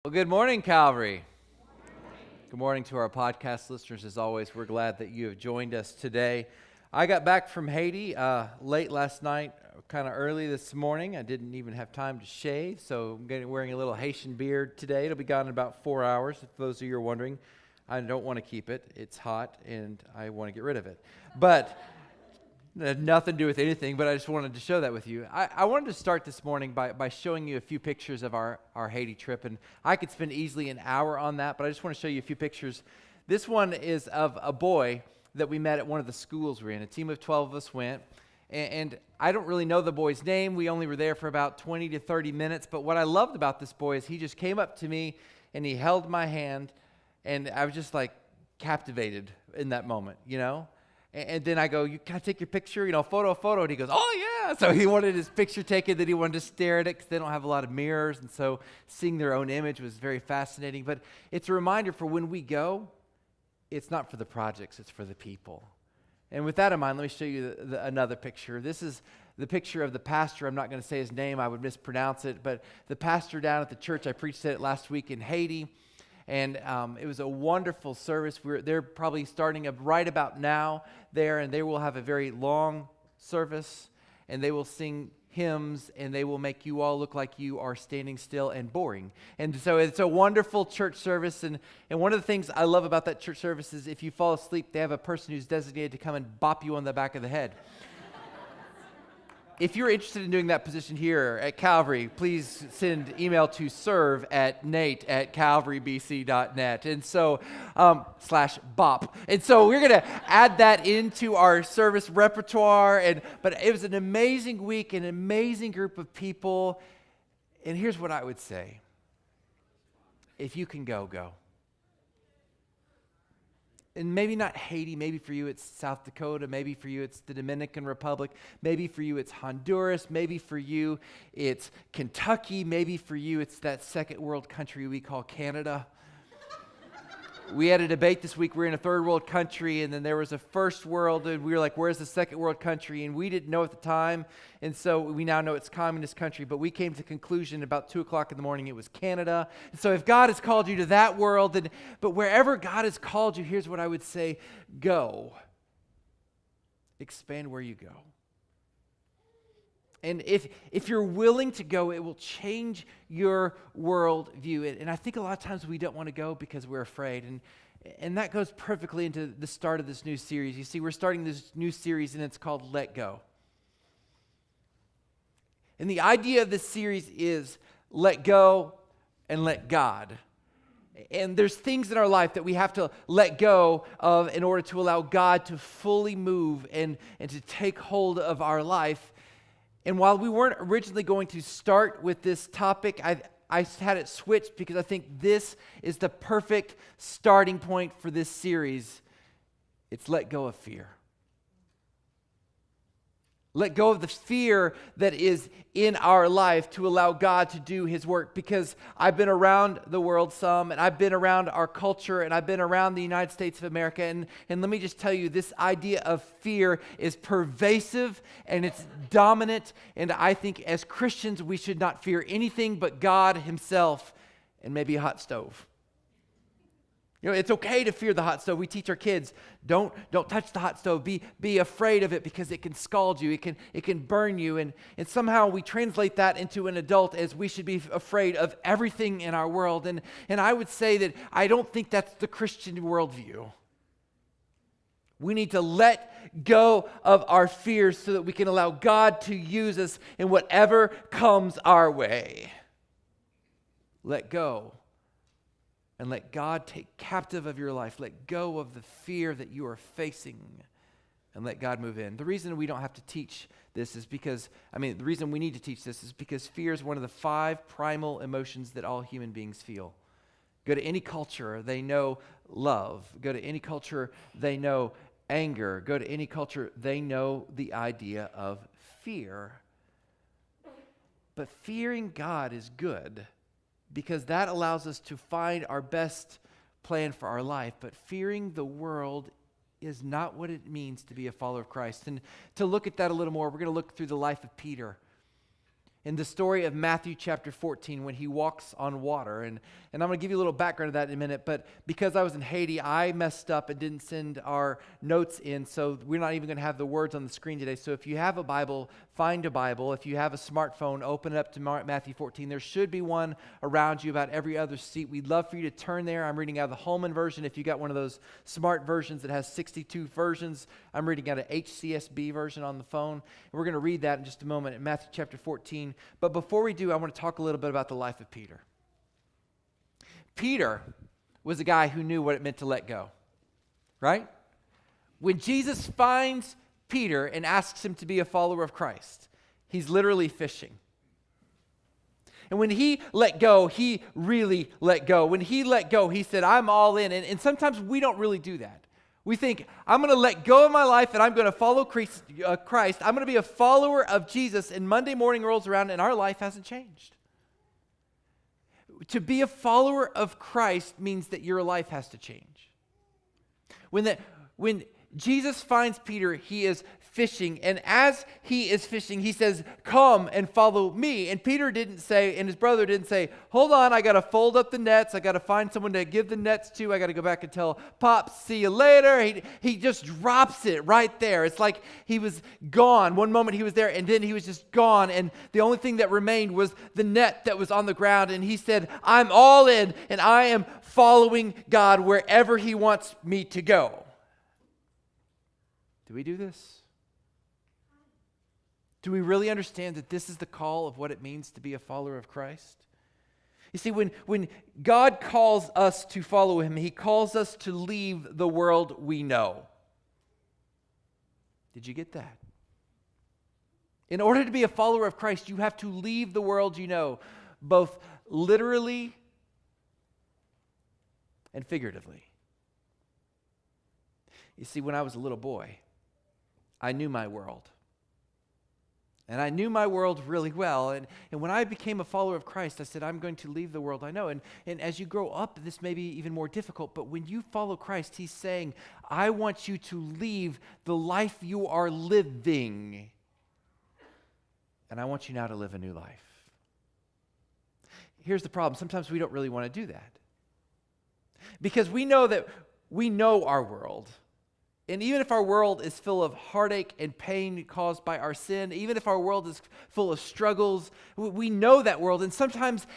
Well, good morning, Calvary. Good morning to our podcast listeners. As always, we're glad that you have joined us today. I got back from Haiti late last night, kind of early this morning. I didn't even have time to shave, so I'm wearing a little Haitian beard today. It'll be gone in about 4 hours, if those of you are wondering. I don't want to keep it. It's hot, and I want to get rid of it. But it had nothing to do with anything, but I just wanted to show that with you. I wanted to start this morning by showing you a few pictures of our Haiti trip, and I could spend easily an hour on that, but I just want to show you a few pictures. This one is of a boy that we met at one of the schools we're in. A team of 12 of us went, and I don't really know the boy's name. We only were there for about 20 to 30 minutes, but what I loved about this boy is he just came up to me, and he held my hand, and I was just like captivated in that moment, you know? And then I go, can I take your picture? Photo. And he goes, oh, yeah. So he wanted his picture taken, that he wanted to stare at it because they don't have a lot of mirrors. And so seeing their own image was very fascinating. But it's a reminder for when we go, it's not for the projects, it's for the people. And with that in mind, let me show you another picture. This is the picture of the pastor. I'm not going to say his name. I would mispronounce it. But the pastor down at the church, I preached at it last week in Haiti. And it was a wonderful service. They're probably starting up right about now there, and they will have a very long service, and they will sing hymns, and they will make you all look like you are standing still and boring. And so it's a wonderful church service, and one of the things I love about that church service is if you fall asleep, they have a person who's designated to come and bop you on the back of the head. If you're interested in doing that position here at Calvary, please send email to serve@nate@calvarybc.net. And so, /bop. And so we're going to add that into our service repertoire. But it was an amazing week, an amazing group of people. And here's what I would say. If you can go, go. And maybe not Haiti, maybe for you it's South Dakota, maybe for you it's the Dominican Republic, maybe for you it's Honduras, maybe for you it's Kentucky, maybe for you it's that second world country we call Canada. We had a debate this week. We're in a third world country, and then there was a first world, and we were like, where's the second world country? And we didn't know at the time, and so we now know it's communist country, but we came to the conclusion about 2 o'clock in the morning it was Canada. And so if God has called you to that world, but wherever God has called you, here's what I would say: go. Expand where you go. And if you're willing to go, it will change your world view. And I think a lot of times we don't want to go because we're afraid. And that goes perfectly into the start of this new series. You see, we're starting this new series, and it's called Let Go. And the idea of this series is let go and let God. And there's things in our life that we have to let go of in order to allow God to fully move and to take hold of our life. And while we weren't originally going to start with this topic, I had it switched because I think this is the perfect starting point for this series. It's let go of fear. Let go of the fear that is in our life to allow God to do His work. Because I've been around the world some, and I've been around our culture, and I've been around the United States of America. And let me just tell you, this idea of fear is pervasive and it's dominant. And I think as Christians, we should not fear anything but God Himself and maybe a hot stove. You know, it's okay to fear the hot stove. We teach our kids, don't touch the hot stove. Be afraid of it because it can scald you. It can burn you. And somehow we translate that into an adult as we should be afraid of everything in our world. And I would say that I don't think that's the Christian worldview. We need to let go of our fears so that we can allow God to use us in whatever comes our way. Let go. And let God take captive of your life. Let go of the fear that you are facing and let God move in. The reason we don't have to teach this is because, the reason we need to teach this is because fear is one of the 5 primal emotions that all human beings feel. Go to any culture, they know love. Go to any culture, they know anger. Go to any culture, they know the idea of fear. But fearing God is good, because that allows us to find our best plan for our life. But fearing the world is not what it means to be a follower of Christ. And to look at that a little more, we're going to look through the life of Peter. in the story of Matthew chapter 14 when he walks on water. And I'm going to give you a little background of that in a minute, but because I was in Haiti, I messed up and didn't send our notes in, so we're not even going to have the words on the screen today. So if you have a Bible, find a Bible. If you have a smartphone, open it up to Matthew 14. There should be one around you about every other seat. We'd love for you to turn there. I'm reading out of the Holman version. If you got one of those smart versions that has 62 versions, I'm reading out of HCSB version on the phone. And we're going to read that in just a moment in Matthew chapter 14. But before we do, I want to talk a little bit about the life of Peter. Peter was a guy who knew what it meant to let go, right? When Jesus finds Peter and asks him to be a follower of Christ, he's literally fishing. And when he let go, he really let go. When he let go, he said, I'm all in. And sometimes we don't really do that. We think, I'm going to let go of my life and I'm going to follow Christ. I'm going to be a follower of Jesus. And Monday morning rolls around and our life hasn't changed. To be a follower of Christ means that your life has to change. When Jesus finds Peter, he is fishing. And as he is fishing, he says, come and follow me. And Peter didn't say, and his brother didn't say, hold on, I got to fold up the nets. I got to find someone to give the nets to. I got to go back and tell Pops, see you later. He just drops it right there. It's like he was gone. One moment he was there, and then he was just gone. And the only thing that remained was the net that was on the ground. And he said, I'm all in, and I am following God wherever he wants me to go. Do we do this? Do we really understand that this is the call of what it means to be a follower of Christ? You see, when God calls us to follow him, he calls us to leave the world we know. Did you get that? In order to be a follower of Christ, you have to leave the world you know, both literally and figuratively. You see, when I was a little boy, I knew my world. And I knew my world really well. And when I became a follower of Christ, I said, I'm going to leave the world I know. And as you grow up, this may be even more difficult. But when you follow Christ, he's saying, I want you to leave the life you are living. And I want you now to live a new life. Here's the problem. Sometimes we don't really want to do that. Because we know that we know our world. And even if our world is full of heartache and pain caused by our sin, even if our world is full of struggles, we know that world. And sometimes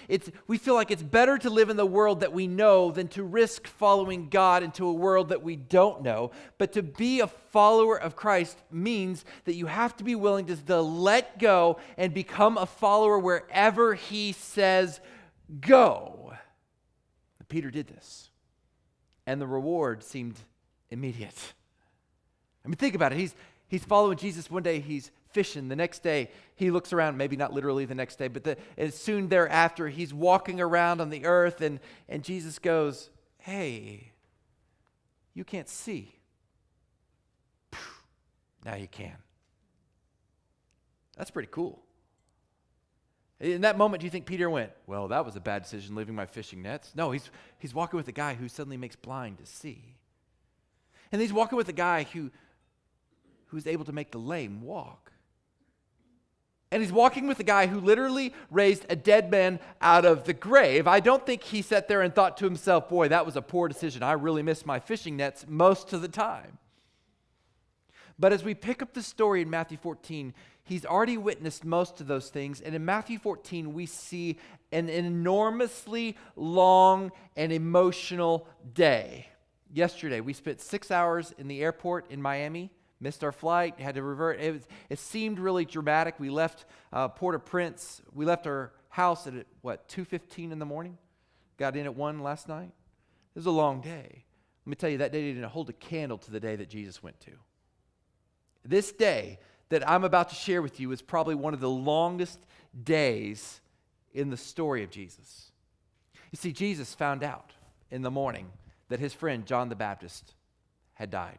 we feel like it's better to live in the world that we know than to risk following God into a world that we don't know. But to be a follower of Christ means that you have to be willing to let go and become a follower wherever he says go. Peter did this. And the reward seemed immediate. I mean, think about it. He's following Jesus. One day he's fishing. The next day he looks around, maybe not literally the next day, but and soon thereafter he's walking around on the earth and Jesus goes, hey, you can't see. Now you can. That's pretty cool. In that moment, do you think Peter went, well, that was a bad decision, leaving my fishing nets? No, he's walking with a guy who suddenly makes blind to see. And he's walking with a guy who's able to make the lame walk. And he's walking with a guy who literally raised a dead man out of the grave. I don't think he sat there and thought to himself, boy, that was a poor decision. I really miss my fishing nets most of the time. But as we pick up the story in Matthew 14, he's already witnessed most of those things. And in Matthew 14, we see an enormously long and emotional day. Yesterday, we spent 6 hours in the airport in Miami, missed our flight, had to revert. It seemed really dramatic. We left Port-au-Prince. We left our house at 2:15 in the morning? Got in at 1 last night. It was a long day. Let me tell you, that day didn't hold a candle to the day that Jesus went to. This day that I'm about to share with you is probably one of the longest days in the story of Jesus. You see, Jesus found out in the morning that his friend John the Baptist had died.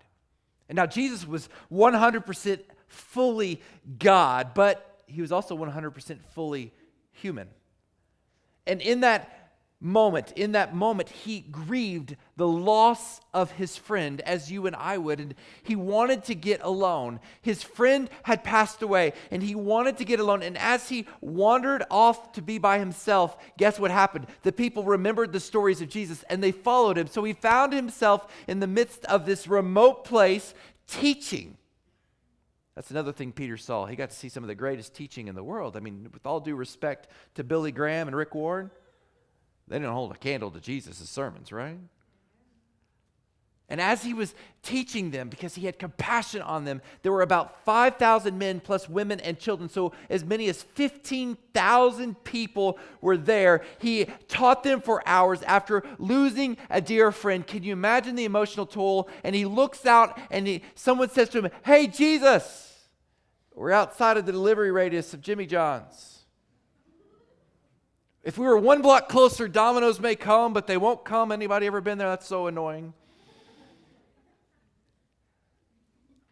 And now Jesus was 100% fully God, but he was also 100% fully human. And in that moment, in that moment, he grieved the loss of his friend as you and I would, and he wanted to get alone. His friend had passed away, and he wanted to get alone, and as he wandered off to be by himself, guess what happened? The people remembered the stories of Jesus, and they followed him. So he found himself in the midst of this remote place teaching. That's another thing Peter saw. He got to see some of the greatest teaching in the world. I mean, with all due respect to Billy Graham and Rick Warren, they didn't hold a candle to Jesus' sermons, right? And as he was teaching them, because he had compassion on them, there were about 5,000 men plus women and children. So as many as 15,000 people were there. He taught them for hours after losing a dear friend. Can you imagine the emotional toll? And he looks out and someone says to him, "Hey, Jesus, we're outside of the delivery radius of Jimmy John's. If we were one block closer, Domino's may come, but they won't come. Anybody ever been there? That's so annoying.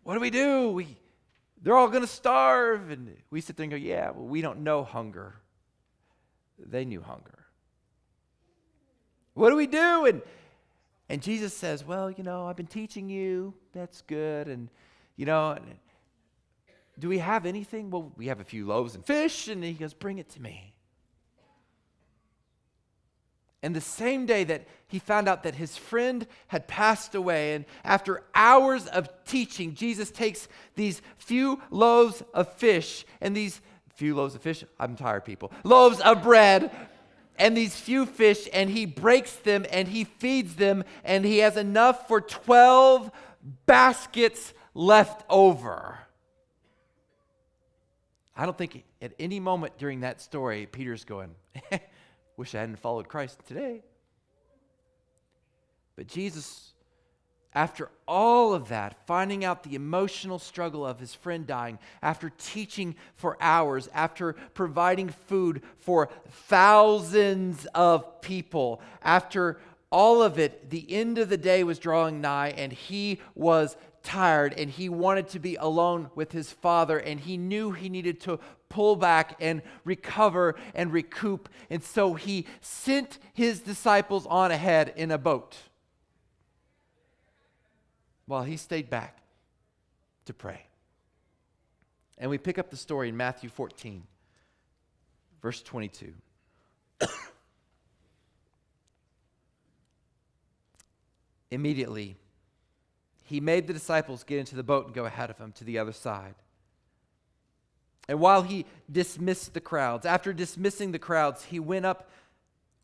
What do? They're all going to starve." And we sit there and go, "Yeah, well, we don't know hunger. They knew hunger. What do we do?" And Jesus says, "Well, I've been teaching you. That's good. And, do we have anything? Well, we have a few loaves and fish." And he goes, "Bring it to me." And the same day that he found out that his friend had passed away, and after hours of teaching, Jesus takes these few loaves of fish and these few loaves of fish, I'm tired, people, loaves of bread, and these few fish, and he breaks them and he feeds them, and he has enough for 12 baskets left over. I don't think at any moment during that story, Peter's going, "Wish I hadn't followed Christ today." But Jesus, after all of that, finding out the emotional struggle of his friend dying, after teaching for hours, after providing food for thousands of people, after all of it, the end of the day was drawing nigh, and he was tired, and he wanted to be alone with his Father, and he knew he needed to pull back and recover and recoup. And so he sent his disciples on ahead in a boat while he stayed back to pray. And we pick up the story in Matthew 14, verse 22. Immediately, he made the disciples get into the boat and go ahead of him to the other side. And while he dismissed the crowds, after dismissing the crowds, he went up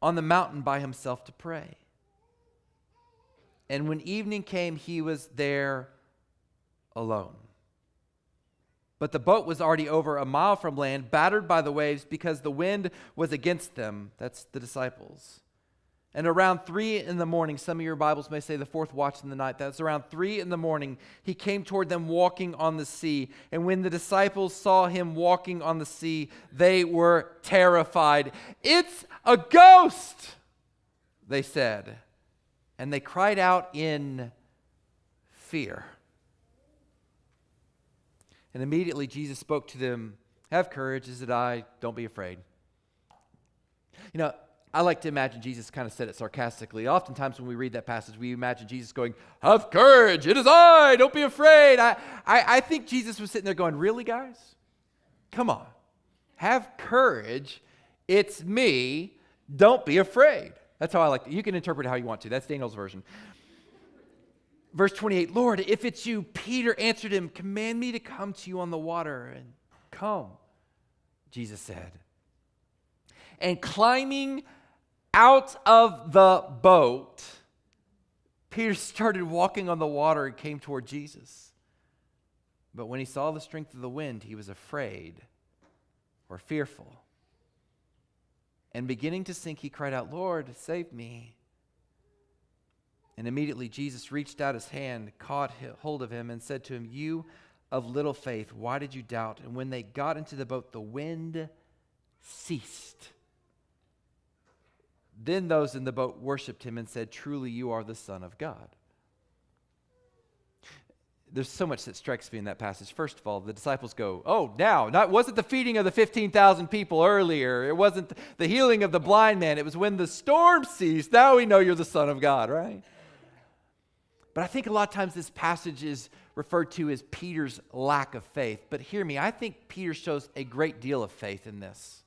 on the mountain by himself to pray. And when evening came, he was there alone. But the boat was already over a mile from land, battered by the waves because the wind was against them. That's the disciples. And around 3 in the morning, some of your Bibles may say the fourth watch in the night. That's around 3 in the morning, he came toward them walking on the sea. And when the disciples saw him walking on the sea, they were terrified. "It's a ghost," they said. And they cried out in fear. And immediately Jesus spoke to them, "Have courage, is it I? Don't be afraid." I like to imagine Jesus kind of said it sarcastically. Oftentimes when we read that passage, we imagine Jesus going, "Have courage, it is I, don't be afraid." I think Jesus was sitting there going, "Really, guys? Come on. Have courage, it's me, don't be afraid." That's how I like it. You can interpret it how you want to. That's Daniel's version. Verse 28, "Lord, if it's you," Peter answered him, "command me to come to you on the water." And "Come," Jesus said. And climbing out of the boat, Peter started walking on the water and came toward Jesus. But when he saw the strength of the wind, he was afraid or fearful. And beginning to sink, he cried out, "Lord, save me." And immediately Jesus reached out his hand, caught hold of him, and said to him, "You of little faith, why did you doubt?" And when they got into the boat, the wind ceased. Then those in the boat worshipped him and said, "Truly you are the Son of God." there's so much that strikes me in that passage. First of all, the disciples go, oh, now, wasn't the feeding of the 15,000 people earlier. It wasn't the healing of the blind man. It was when the storm ceased. Now we know you're the Son of God, right? But I think a lot of times this passage is referred to as Peter's lack of faith. But hear me, I think Peter shows a great deal of faith in this.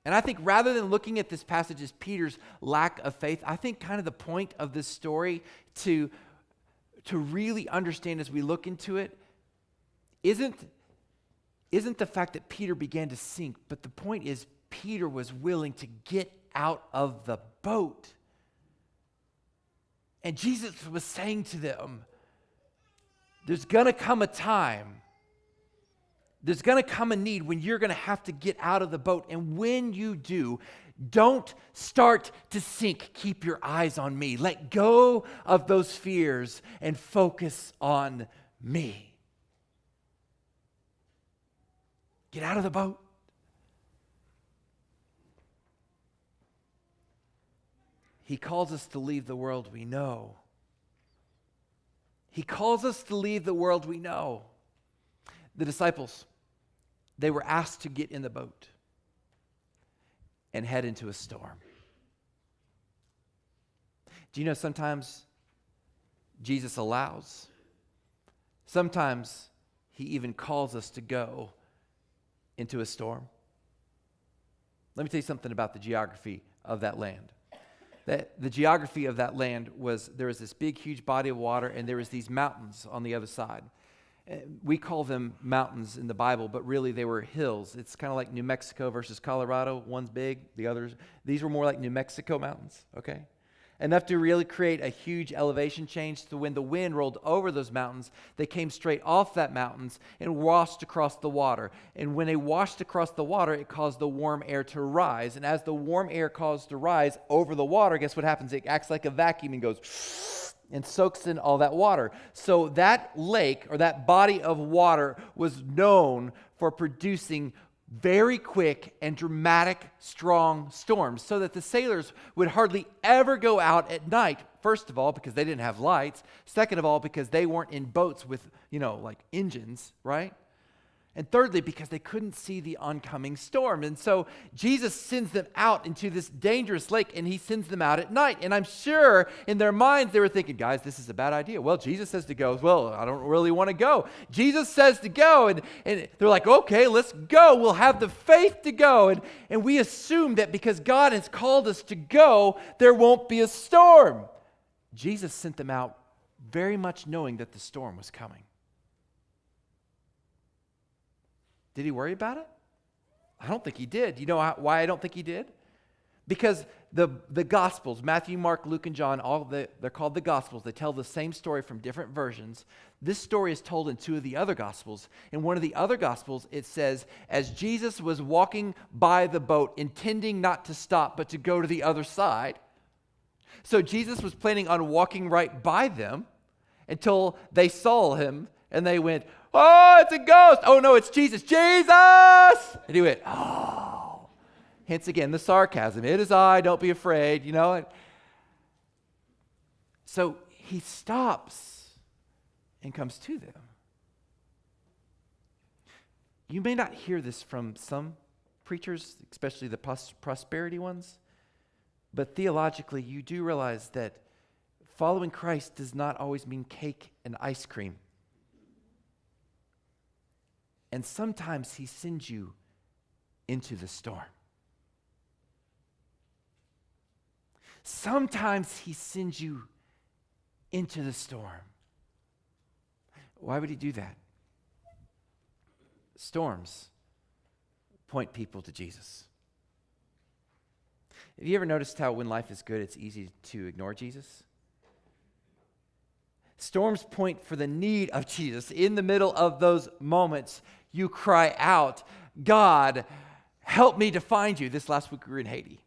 And I think rather than looking at this passage as Peter's lack of faith, I think kind of the point of this story to really understand as we look into it isn't the fact that Peter began to sink, but the point is Peter was willing to get out of the boat. And Jesus was saying to them, there's going to come a time, there's going to come a need when you're going to have to get out of the boat. And when you do, don't start to sink. Keep your eyes on me. Let go of those fears and focus on me. Get out of the boat. He calls us to leave the world we know. He calls us to leave the world we know. The disciples, they were asked to get in the boat and head into a storm. Do you know sometimes Jesus allows? Sometimes he even calls us to go into a storm. Let me tell you something about the geography of that land. The geography of that land was, there was this big, huge body of water, and there was these mountains on the other side. We call them mountains in the Bible, but really they were hills. It's kind of like New Mexico versus Colorado. One's big, these were more like New Mexico mountains, okay? Enough to really create a huge elevation change, so when the wind rolled over those mountains, they came straight off that mountains and washed across the water. And when they washed across the water, it caused the warm air to rise. And as the warm air caused to rise over the water, guess what happens? It acts like a vacuum and goes and soaks in all that water. So that lake or that body of water was known for producing very quick and dramatic, strong storms, so that the sailors would hardly ever go out at night. First of all, because they didn't have lights. Second of all, because they weren't in boats with, like engines, right? And thirdly, because they couldn't see the oncoming storm. And so Jesus sends them out into this dangerous lake, and he sends them out at night. And I'm sure in their minds they were thinking, guys, this is a bad idea. Well, Jesus says to go. Well, I don't really want to go. Jesus says to go, and they're like, okay, let's go. We'll have the faith to go. And we assume that because God has called us to go, there won't be a storm. Jesus sent them out very much knowing that the storm was coming. Did he worry about it? I don't think he did. You know why I don't think he did? Because the Gospels, Matthew, Mark, Luke, and John, they're called the Gospels. They tell the same story from different versions. This story is told in two of the other Gospels. In one of the other Gospels, it says, as Jesus was walking by the boat, intending not to stop, but to go to the other side. So Jesus was planning on walking right by them until they saw him, and they went, oh, it's a ghost. Oh, no, it's Jesus. Jesus! And he went, oh. Hence again, the sarcasm. It is I, don't be afraid, So he stops and comes to them. You may not hear this from some preachers, especially the prosperity ones, but theologically, you do realize that following Christ does not always mean cake and ice cream. And sometimes he sends you into the storm. Sometimes he sends you into the storm. Why would he do that? Storms point people to Jesus. Have you ever noticed how when life is good, it's easy to ignore Jesus? Storms point for the need of Jesus. In the middle of those moments, you cry out, God, help me to find you. This last week we were in Haiti,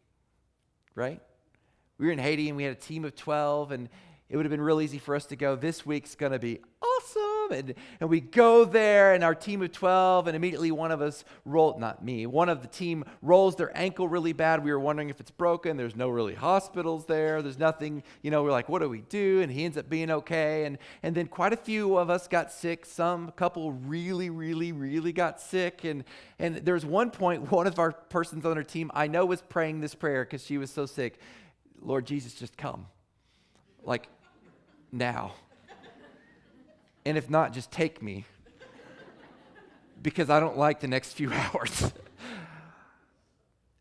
right? We were in Haiti and we had a team of 12, and it would have been real easy for us to go, this week's going to be awesome. And we go there, and our team of 12, and immediately one of us one of the team rolls their ankle really bad. We were wondering if it's broken. There's no really hospitals there. There's nothing, we're like, what do we do? And he ends up being okay. And then quite a few of us got sick. A couple really, really, really got sick. And there's one point, one of our persons on our team, I know, was praying this prayer because she was so sick. Lord Jesus, just come. Like, now. And if not, just take me. Because I don't like the next few hours.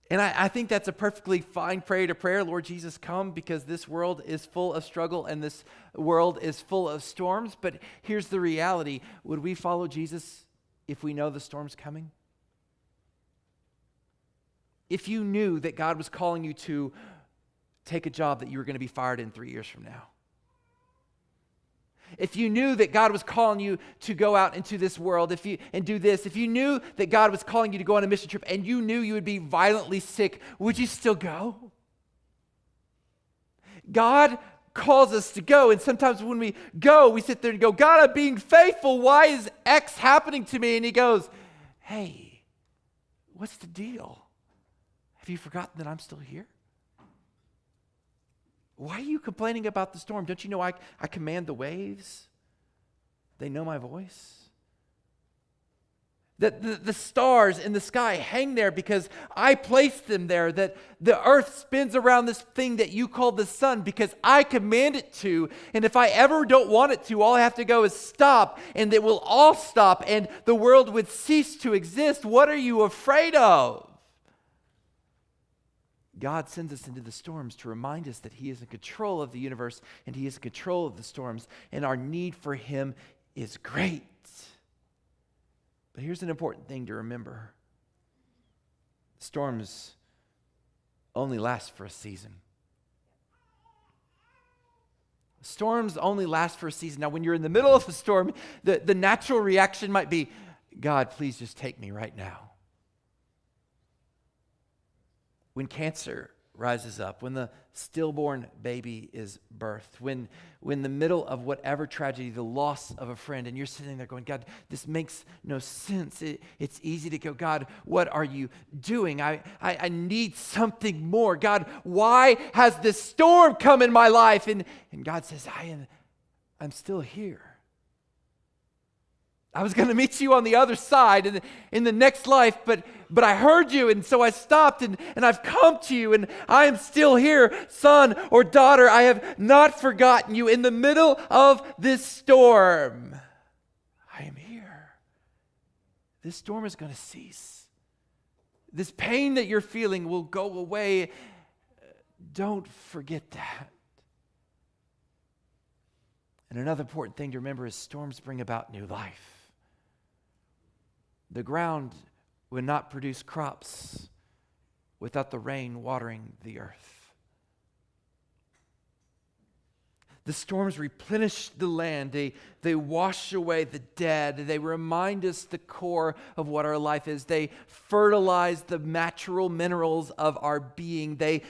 And I think that's a perfectly fine prayer to prayer. Lord Jesus, come, because this world is full of struggle and this world is full of storms. But here's the reality. Would we follow Jesus if we know the storm's coming? If you knew that God was calling you to take a job that you were going to be fired in 3 years from now. If you knew that God was calling you to go out into this world and do this, if you knew that God was calling you to go on a mission trip and you knew you would be violently sick, would you still go? God calls us to go, and sometimes when we go, we sit there and go, God, I'm being faithful. Why is X happening to me? And he goes, hey, what's the deal? Have you forgotten that I'm still here? Why are you complaining about the storm? Don't you know I command the waves? They know my voice. That the stars in the sky hang there because I placed them there. That the earth spins around this thing that you call the sun because I command it to. And if I ever don't want it to, all I have to go is stop, and it will all stop, and the world would cease to exist. What are you afraid of? God sends us into the storms to remind us that he is in control of the universe and he is in control of the storms, and our need for him is great. But here's an important thing to remember. Storms only last for a season. Storms only last for a season. Now, when you're in the middle of a storm, the natural reaction might be, God, please just take me right now. When cancer rises up, when the stillborn baby is birthed, when the middle of whatever tragedy, the loss of a friend, and you're sitting there going, God, this makes no sense. It's easy to go, God, what are you doing? I need something more. God, why has this storm come in my life? And God says, I'm still here. I was going to meet you on the other side in the next life, but I heard you, and so I stopped, and I've come to you, and I am still here. Son or daughter, I have not forgotten you. In the middle of this storm, I am here. This storm is going to cease. This pain that you're feeling will go away. Don't forget that. And another important thing to remember is storms bring about new life. The ground would not produce crops without the rain watering the earth. The storms replenish the land. They wash away the dead. They remind us the core of what our life is. They fertilize the natural minerals of our being. They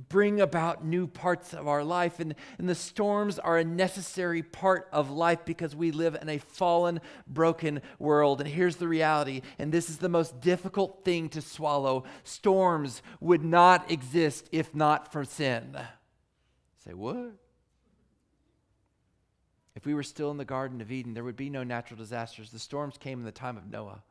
bring about new parts of our life. And the storms are a necessary part of life because we live in a fallen, broken world. And here's the reality, and this is the most difficult thing to swallow. Storms would not exist if not for sin. Say, what? If we were still in the Garden of Eden, there would be no natural disasters. The storms came in the time of Noah.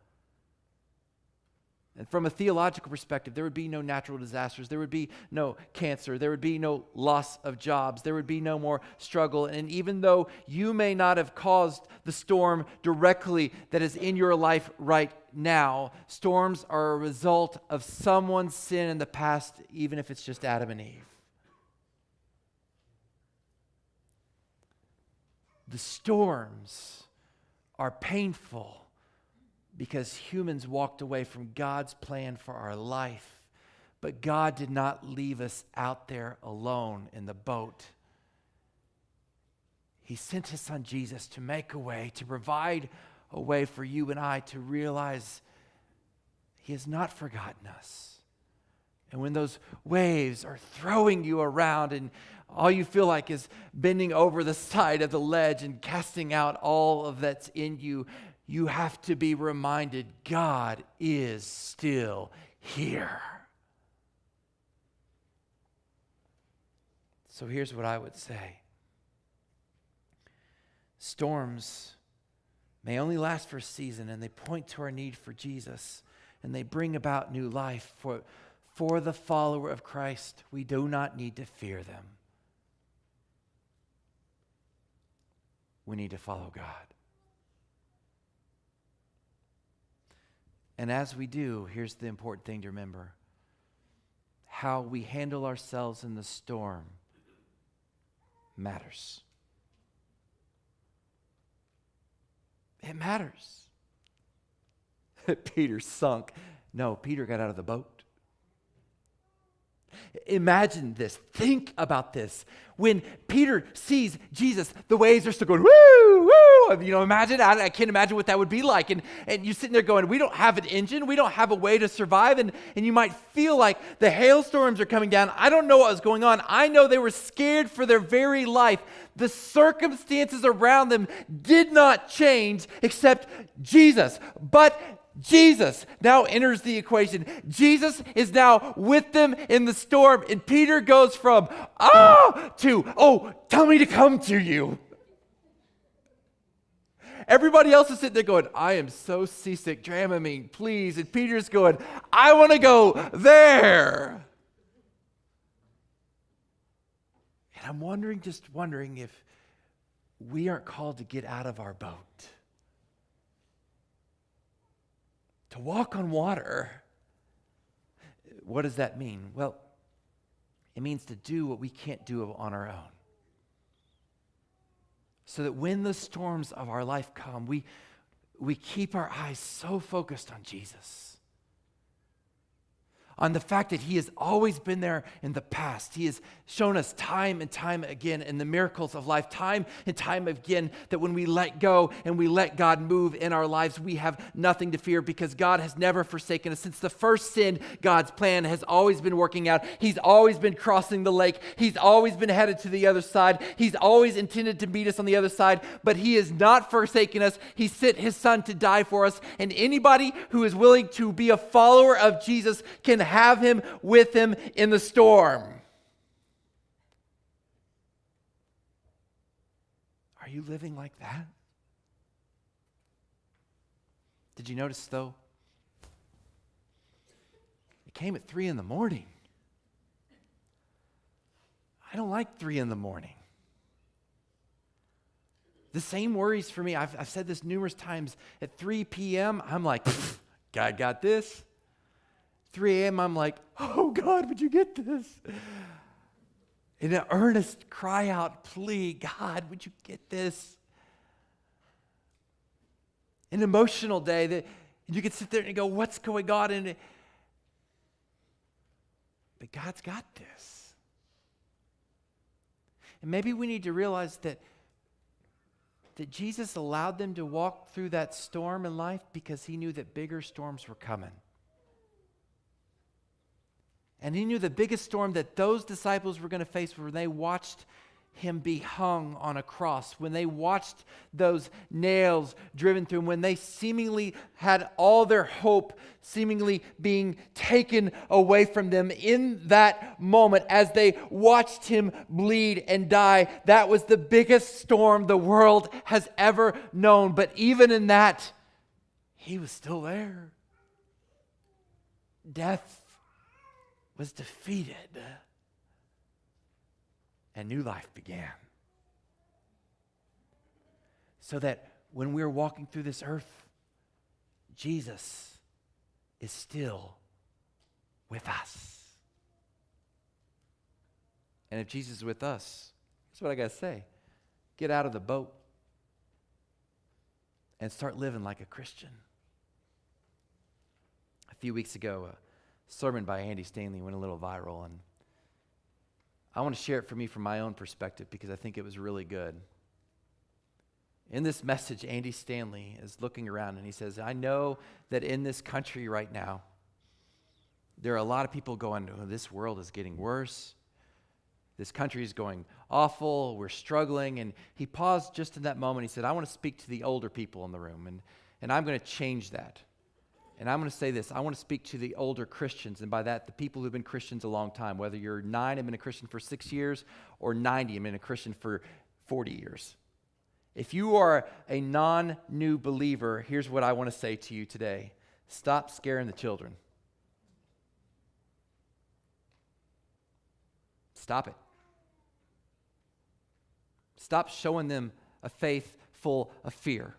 And from a theological perspective, there would be no natural disasters. There would be no cancer. There would be no loss of jobs. There would be no more struggle. And even though you may not have caused the storm directly that is in your life right now, storms are a result of someone's sin in the past, even if it's just Adam and Eve. The storms are painful because humans walked away from God's plan for our life. But God did not leave us out there alone in the boat. He sent his son Jesus to make a way, to provide a way for you and I to realize he has not forgotten us. And when those waves are throwing you around and all you feel like is bending over the side of the ledge and casting out all of that's in you, you have to be reminded God is still here. So here's what I would say. Storms may only last for a season, and they point to our need for Jesus, and they bring about new life. For the follower of Christ, we do not need to fear them. We need to follow God. And as we do, here's the important thing to remember. How we handle ourselves in the storm matters. It matters. Peter sunk. No, Peter got out of the boat. Imagine this. Think about this. When Peter sees Jesus, the waves are still going, woo, woo. Imagine, I can't imagine what that would be like. And you're sitting there going, we don't have an engine. We don't have a way to survive. And you might feel like the hailstorms are coming down. I don't know what was going on. I know they were scared for their very life. The circumstances around them did not change except Jesus. But Jesus now enters the equation. Jesus is now with them in the storm. And Peter goes from, to, tell me to come to you. Everybody else is sitting there going, I am so seasick, Dramamine, please. And Peter's going, I want to go there. And I'm wondering if we aren't called to get out of our boat. To walk on water. What does that mean? Well, it means to do what we can't do on our own. So that when the storms of our life come, we keep our eyes so focused on Jesus. On the fact that he has always been there in the past. He has shown us time and time again in the miracles of life, time and time again, that when we let go and we let God move in our lives, we have nothing to fear because God has never forsaken us. Since the first sin, God's plan has always been working out. He's always been crossing the lake. He's always been headed to the other side. He's always intended to meet us on the other side, but he has not forsaken us. He sent his son to die for us, and anybody who is willing to be a follower of Jesus can have him with him in the storm. Are you living like that? Did you notice though? It came at 3 a.m. I don't like 3 a.m. The same worries for me. I've said this numerous times. At 3 p.m., I'm like, God got this. 3 a.m., I'm like, oh God, would you get this? In an earnest cry out plea, God, would you get this? An emotional day that you could sit there and go, what's going on? But God's got this. And maybe we need to realize that Jesus allowed them to walk through that storm in life because he knew that bigger storms were coming. And he knew the biggest storm that those disciples were going to face when they watched him be hung on a cross, when they watched those nails driven through him, when they seemingly had all their hope seemingly being taken away from them. In that moment, as they watched him bleed and die, that was the biggest storm the world has ever known. But even in that, he was still there. Death was defeated, and new life began. So that when we're walking through this earth, Jesus is still with us. And if Jesus is with us, that's what I got to say. Get out of the boat and start living like a Christian. A few weeks ago, sermon by Andy Stanley went a little viral, and I want to share it for me from my own perspective because I think it was really good. In this message, Andy Stanley is looking around and he says, I know that in this country right now, there are a lot of people going, oh, this world is getting worse. this country is going awful, we're struggling. And he paused just in that moment. He said, I want to speak to the older people in the room, and I'm going to change that. And I'm going to say this, I want to speak to the older Christians, and by that, the people who've been Christians a long time, whether you're 9 and been a Christian for 6 years, or 90 and been a Christian for 40 years. If you are a non-new believer, here's what I want to say to you today. Stop scaring the children. Stop it. Stop showing them a faith full of fear.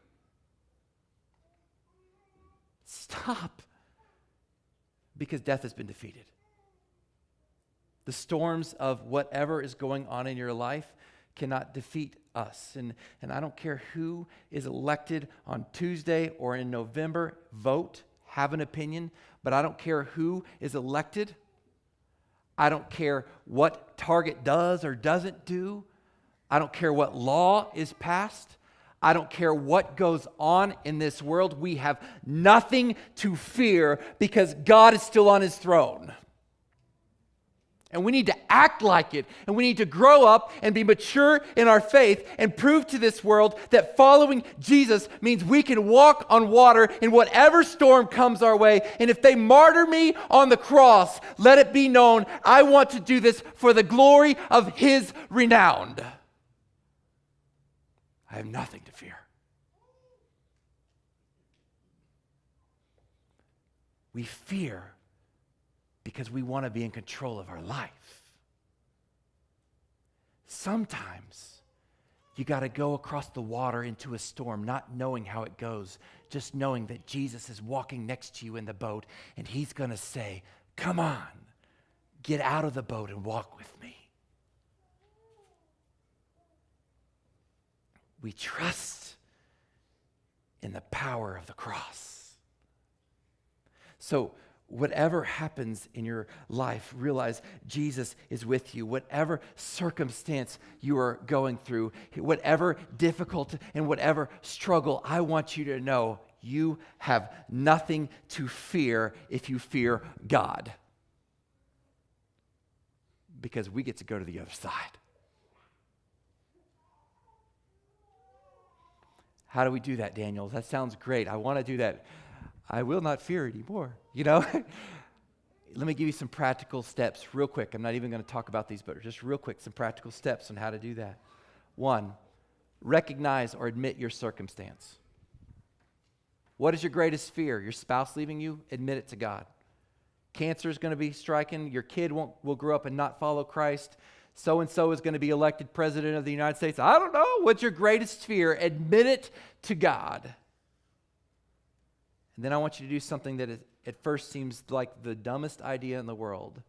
Stop. Because death has been defeated. The storms of whatever is going on in your life cannot defeat us. And I don't care who is elected on Tuesday or in November, vote, have an opinion, but I don't care who is elected. I don't care what Target does or doesn't do. I don't care what law is passed. I don't care what goes on in this world. We have nothing to fear because God is still on his throne. And we need to act like it. And we need to grow up and be mature in our faith and prove to this world that following Jesus means we can walk on water in whatever storm comes our way. And if they martyr me on the cross, let it be known I want to do this for the glory of his renown. I have nothing to fear. We fear because we want to be in control of our life. Sometimes you got to go across the water into a storm, not knowing how it goes, just knowing that Jesus is walking next to you in the boat, and he's going to say, come on, get out of the boat and walk with me. We trust in the power of the cross. So whatever happens in your life, realize Jesus is with you. Whatever circumstance you are going through, whatever difficult and whatever struggle, I want you to know you have nothing to fear if you fear God. Because we get to go to the other side. How do we do that, Daniel? That sounds great. I want to do that. I will not fear anymore, you know? Let me give you some practical steps real quick. I'm not even going to talk about these, but just real quick, some practical steps on how to do that. 1, recognize or admit your circumstance. What is your greatest fear? Your spouse leaving you? Admit it to God. Cancer is going to be striking. Your kid will grow up and not follow Christ. So-and-so is going to be elected president of the United States. I don't know. What's your greatest fear? Admit it to God. And then I want you to do something that at first seems like the dumbest idea in the world.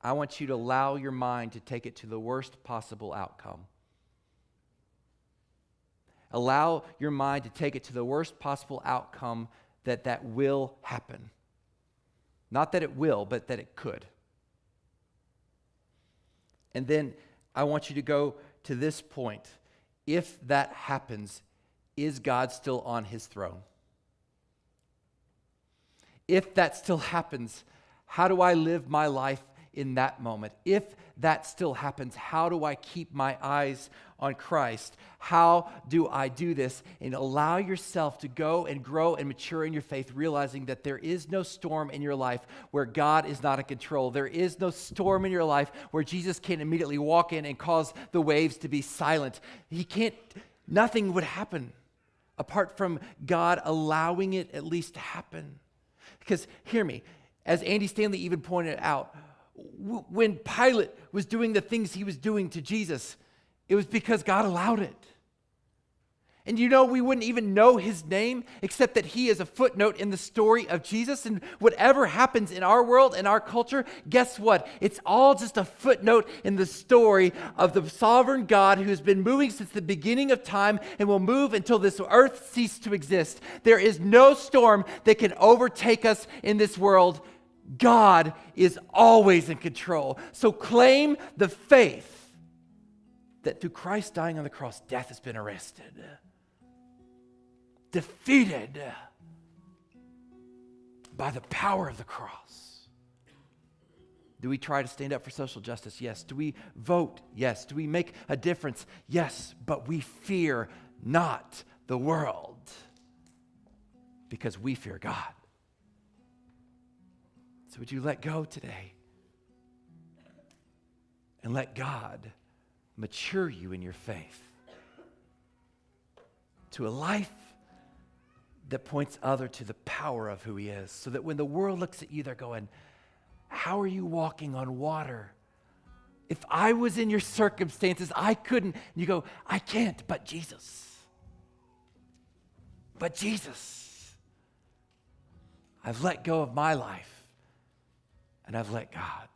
I want you to allow your mind to take it to the worst possible outcome. Allow your mind to take it to the worst possible outcome that will happen. Not that it will, but that it could. And then I want you to go to this point. If that happens, is God still on his throne? If that still happens, how do I live my life in that moment? If that still happens, how do I keep my eyes on Christ? How do I do this? And allow yourself to go and grow and mature in your faith, realizing that there is no storm in your life where God is not in control. There is no storm in your life where Jesus can't immediately walk in and cause the waves to be silent. Nothing would happen apart from God allowing it at least to happen. Because, hear me, as Andy Stanley even pointed out, when Pilate was doing the things he was doing to Jesus, it was because God allowed it. And you know, we wouldn't even know his name except that he is a footnote in the story of Jesus. And whatever happens in our world and our culture, guess what? It's all just a footnote in the story of the sovereign God who has been moving since the beginning of time and will move until this earth ceases to exist. There is no storm that can overtake us in this world. God is always in control. So claim the faith that through Christ dying on the cross, death has been arrested, defeated by the power of the cross. Do we try to stand up for social justice? Yes. Do we vote? Yes. Do we make a difference? Yes. But we fear not the world because we fear God. So would you let go today and let God mature you in your faith to a life that points other to the power of who he is, so that when the world looks at you, they're going, how are you walking on water? If I was in your circumstances, I couldn't. And you go, I can't, but Jesus. But Jesus. I've let go of my life, and I've let God.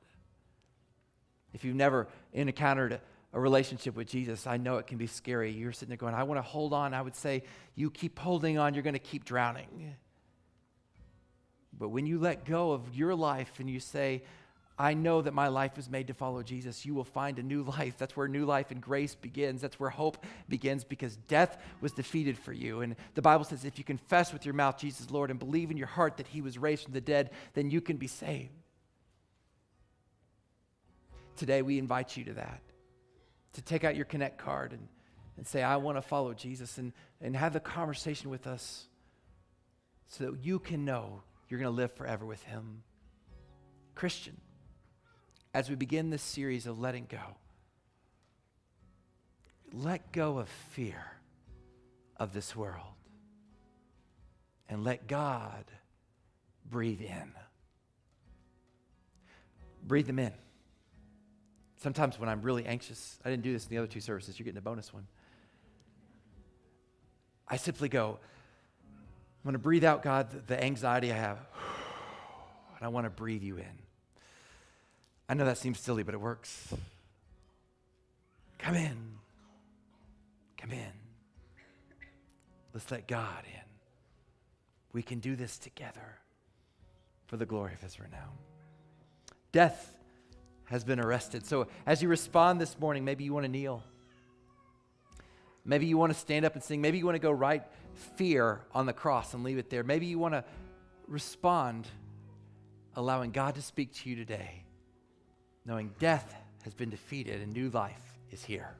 If you've never encountered a relationship with Jesus, I know it can be scary. You're sitting there going, I want to hold on. I would say, you keep holding on, you're going to keep drowning. But when you let go of your life and you say, I know that my life was made to follow Jesus, you will find a new life. That's where new life and grace begins. That's where hope begins, because death was defeated for you. And the Bible says if you confess with your mouth Jesus is Lord and believe in your heart that he was raised from the dead, then you can be saved. Today we invite you to that, to take out your Connect card and say, I want to follow Jesus, and have the conversation with us so that you can know you're going to live forever with him. Christian, as we begin this series of letting go, let go of fear of this world and let God breathe in. Breathe them in. Sometimes when I'm really anxious, I didn't do this in the other two services, you're getting a bonus one. I simply go, I'm going to breathe out, God, the anxiety I have. And I want to breathe you in. I know that seems silly, but it works. Come in. Come in. Let's let God in. We can do this together for the glory of his renown. Death has been arrested. So as you respond this morning, maybe you want to kneel. Maybe you want to stand up and sing. Maybe you want to go write fear on the cross and leave it there. Maybe you want to respond, allowing God to speak to you today, knowing death has been defeated and new life is here.